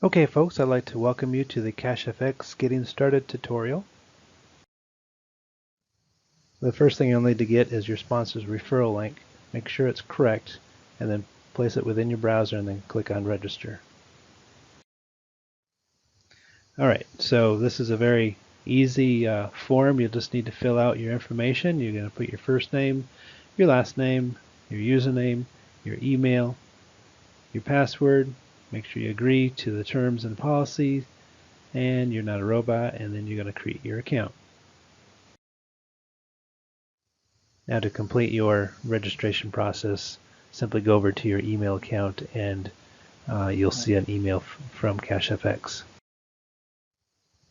Okay folks, I'd like to welcome you to the CashFX Getting Started tutorial. The first thing you'll need to get is your sponsor's referral link. Make sure it's correct and then place it within your browser and then click on register. Alright, so this is a very easy form. You'll just need to fill out your information. You're going to put your first name, your last name, your username, your email, your password. Make sure you agree to the terms and policies, and you're not a robot, and then you're going to create your account. Now to complete your registration process, simply go over to your email account and you'll see an email from CashFX.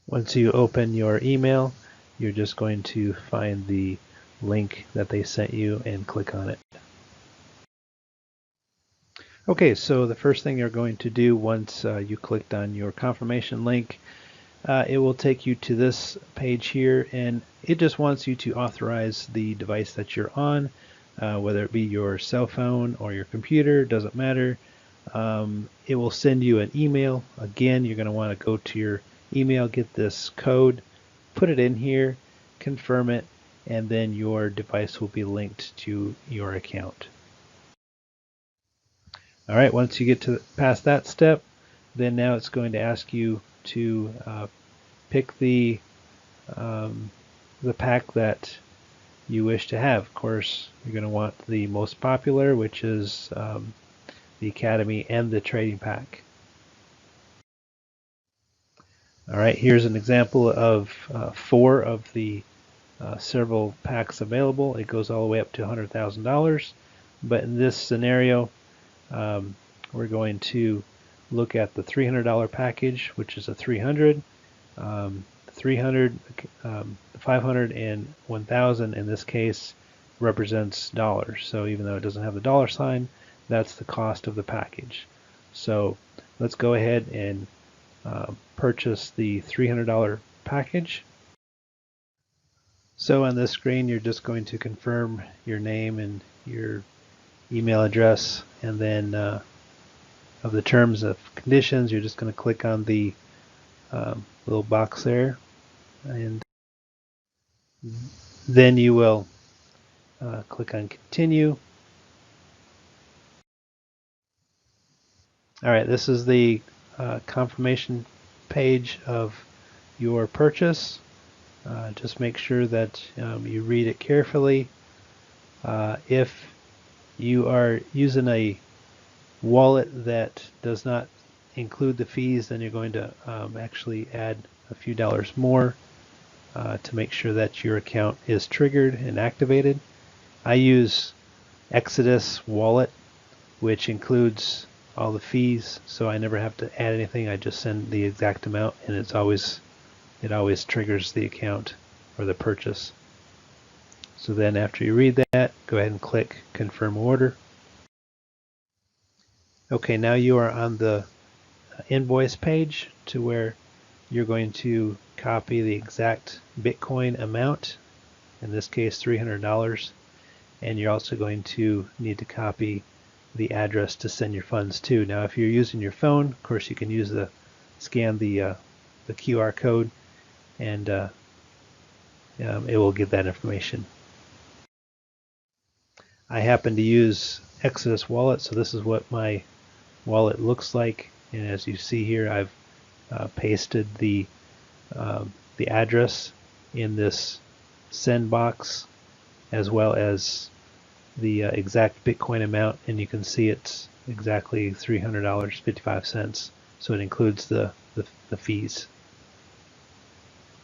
Once you open your email, you're just going to find the link that they sent you and click on it. Okay, so the first thing you're going to do once you clicked on your confirmation link, it will take you to this page here, and it just wants you to authorize the device that you're on, whether it be your cell phone or your computer, doesn't matter. It will send you an email. Again, you're going to want to go to your email, get this code, put it in here, confirm it, and then your device will be linked to your account. All right, once you get to past that step, then now it's going to ask you to pick the pack that you wish to have. Of course, you're going to want the most popular, which is the Academy and the Trading Pack. All right, here's an example of 4 of the several packs available. It goes all the way up to $100,000, but in this scenario, we're going to look at the $300 package, which is a 300, 300, 500, and 1,000 in this case represents dollars. So even though it doesn't have the dollar sign, that's the cost of the package. So let's go ahead and purchase the $300 package. So on this screen, you're just going to confirm your name and your email address, and then of the terms of conditions, you're just going to click on the little box there, and then you will click on continue. All right, this is the confirmation page of your purchase. Just make sure that you read it carefully. If you are using a wallet that does not include the fees, then you're going to actually add a few dollars more to make sure that your account is triggered and activated. I use Exodus Wallet, which includes all the fees, so I never have to add anything. I just send the exact amount, and it always triggers the account or the purchase. So then after you read that, go ahead and click confirm order. Okay, now you are on the invoice page to where you're going to copy the exact Bitcoin amount, in this case $300, and you're also going to need to copy the address to send your funds to. Now if you're using your phone, of course you can use scan the QR code, and it will give that information. I happen to use Exodus Wallet, so this is what my wallet looks like, and as you see here, I've pasted the address in this send box, as well as the exact Bitcoin amount, and you can see it's exactly $300.55, so it includes the fees.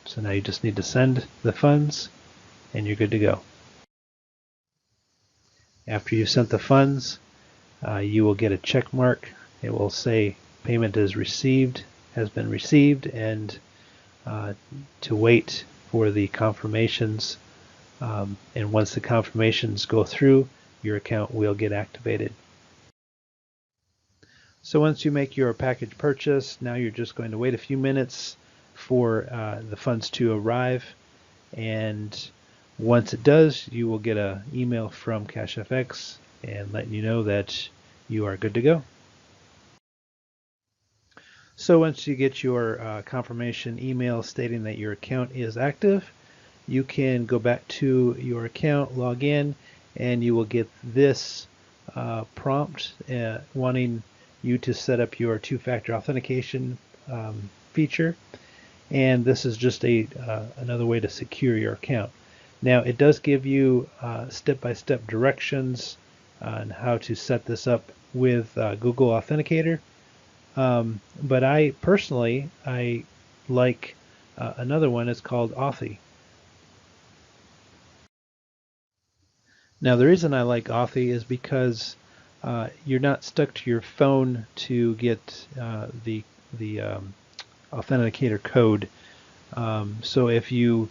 So now you just need to send the funds and you're good to go. After you've sent the funds, you will get a check mark. It will say payment is received, has been received, and to wait for the confirmations. And once the confirmations go through, your account will get activated. So once you make your package purchase, now you're just going to wait a few minutes for the funds to arrive, and once it does, you will get an email from CashFX and letting you know that you are good to go. So once you get your confirmation email stating that your account is active, you can go back to your account, log in, and you will get this prompt wanting you to set up your two-factor authentication feature. And this is just another way to secure your account. Now it does give you step-by-step directions on how to set this up with Google Authenticator. But I personally like another one. It's called Authy. Now the reason I like Authy is because you're not stuck to your phone to get the authenticator code. So if you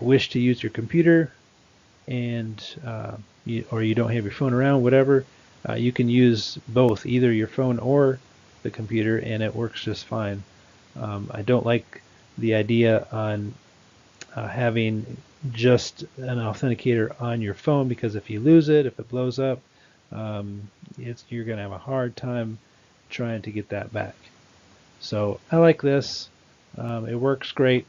wish to use your computer and or you don't have your phone around, whatever, you can use both, either your phone or the computer, and it works just fine. I don't like the idea on having just an authenticator on your phone, because if you lose it, if it blows up, you're going to have a hard time trying to get that back. So I like this. It works great.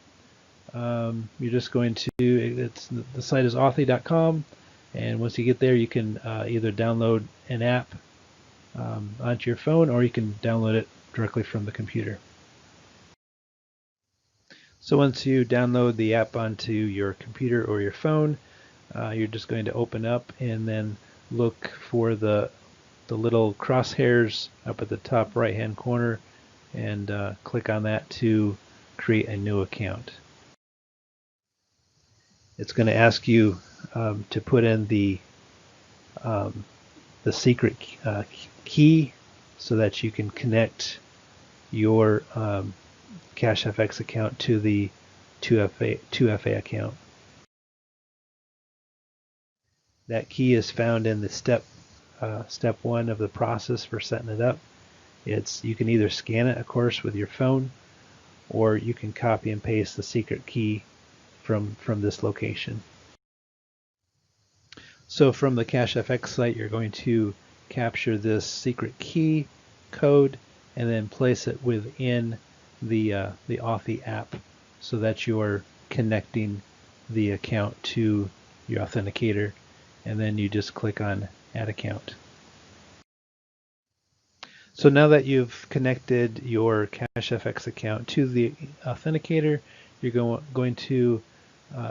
You're just going to, the site is authhy.com, and once you get there, you can either download an app onto your phone, or you can download it directly from the computer. So once you download the app onto your computer or your phone, you're just going to open up and then look for the little crosshairs up at the top right hand corner, and click on that to create a new account. It's going to ask you to put in the secret key so that you can connect your CashFX account to the 2FA account. That key is found in the step 1 of the process for setting it up. You can either scan it, of course, with your phone, or you can copy and paste the secret key from this location. So from the CashFX site, you're going to capture this secret key code and then place it within the Authy app, so that you're connecting the account to your authenticator, and then you just click on Add Account. So now that you've connected your CashFX account to the authenticator, you're going to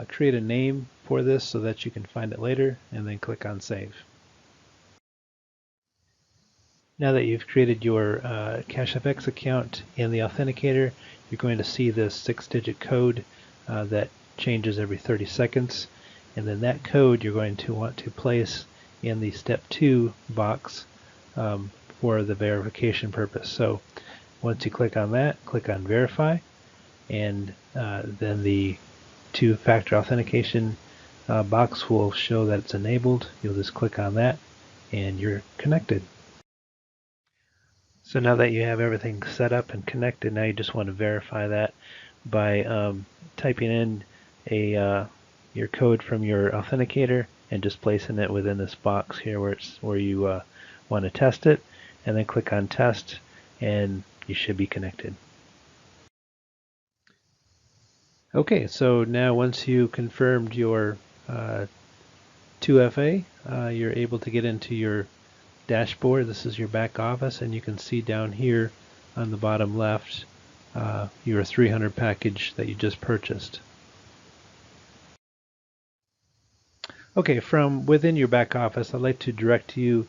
create a name for this so that you can find it later, and then click on Save. Now that you've created your CashFX account in the authenticator, you're going to see this 6-digit code that changes every 30 seconds. And then that code you're going to want to place in the step 2 box for the verification purpose. So once you click on that, click on Verify, and then the two-factor authentication box will show that it's enabled. You'll just click on that and you're connected. So now that you have everything set up and connected, now you just want to verify that by typing in your code from your authenticator and just placing it within this box here where you want to test it, and then click on Test, and you should be connected. Okay, so now once you confirmed your 2FA, you're able to get into your dashboard. This is your back office, and you can see down here on the bottom left your 300 package that you just purchased. Okay, from within your back office, I'd like to direct you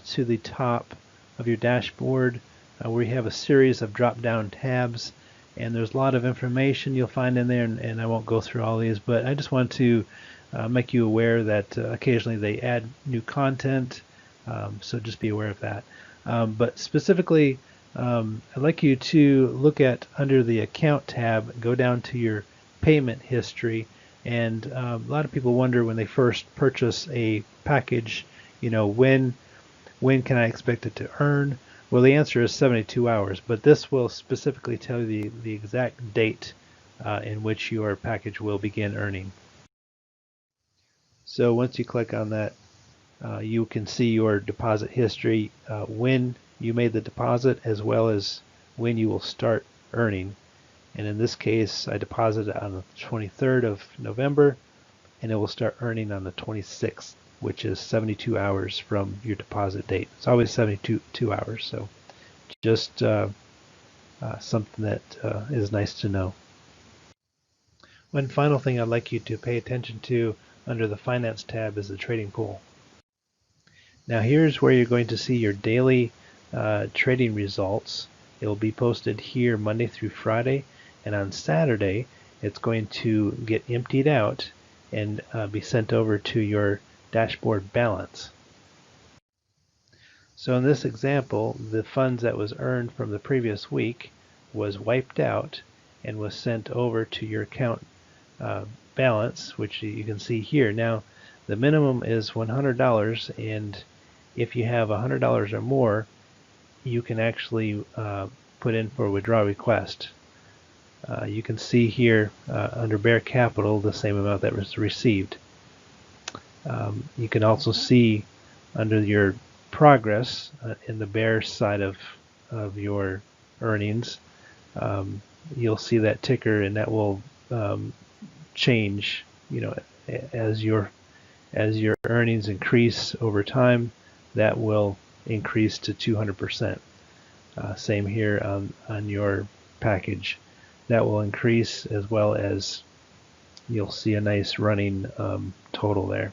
to the top of your dashboard where you have a series of drop-down tabs, and there's a lot of information you'll find in there, and I won't go through all these, but I just want to make you aware that occasionally they add new content, so just be aware of that. But specifically, I'd like you to look at, under the Account tab, go down to your payment history. And a lot of people wonder when they first purchase a package, when can I expect it to earn? Well, the answer is 72 hours, but this will specifically tell you the exact date in which your package will begin earning. So once you click on that, you can see your deposit history, when you made the deposit, as well as when you will start earning. And in this case, I deposited on the 23rd of November, and it will start earning on the 26th, which is 72 hours from your deposit date. It's always 72 hours, so just something that is nice to know. One final thing I'd like you to pay attention to under the Finance tab is the trading pool. Now here's where you're going to see your daily trading results. It will be posted here Monday through Friday, and on Saturday it's going to get emptied out and be sent over to your dashboard balance. So in this example, the funds that was earned from the previous week was wiped out and was sent over to your account balance, which you can see here. Now the minimum is $100, and if you have $100 or more, you can actually put in for a withdrawal request. You can see here under Bear Capital the same amount that was received. You can also see under your progress in the Bear side of your earnings, you'll see that ticker, and that will change, as your earnings increase over time. That will increase to 200%. Same here on your package. That will increase, as well as you'll see a nice running total there.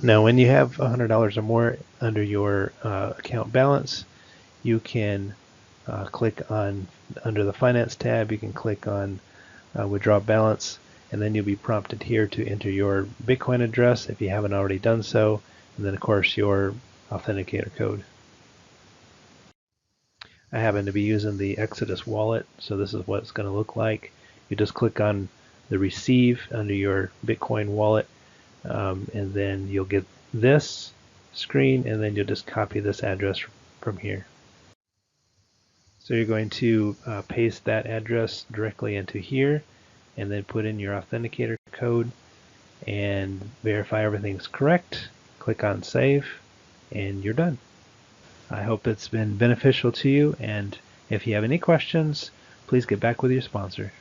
Now when you have $100 or more under your account balance, you can click on, under the Finance tab, you can click on withdraw balance, and then you'll be prompted here to enter your Bitcoin address if you haven't already done so, and then of course your authenticator code. I happen to be using the Exodus wallet, so this is what it's going to look like. You just click on the receive under your Bitcoin wallet, and then you'll get this screen, and then you'll just copy this address from here. So you're going to paste that address directly into here, and then put in your authenticator code and verify everything's correct. Click on save, and you're done. I hope it's been beneficial to you, and if you have any questions, please get back with your sponsor.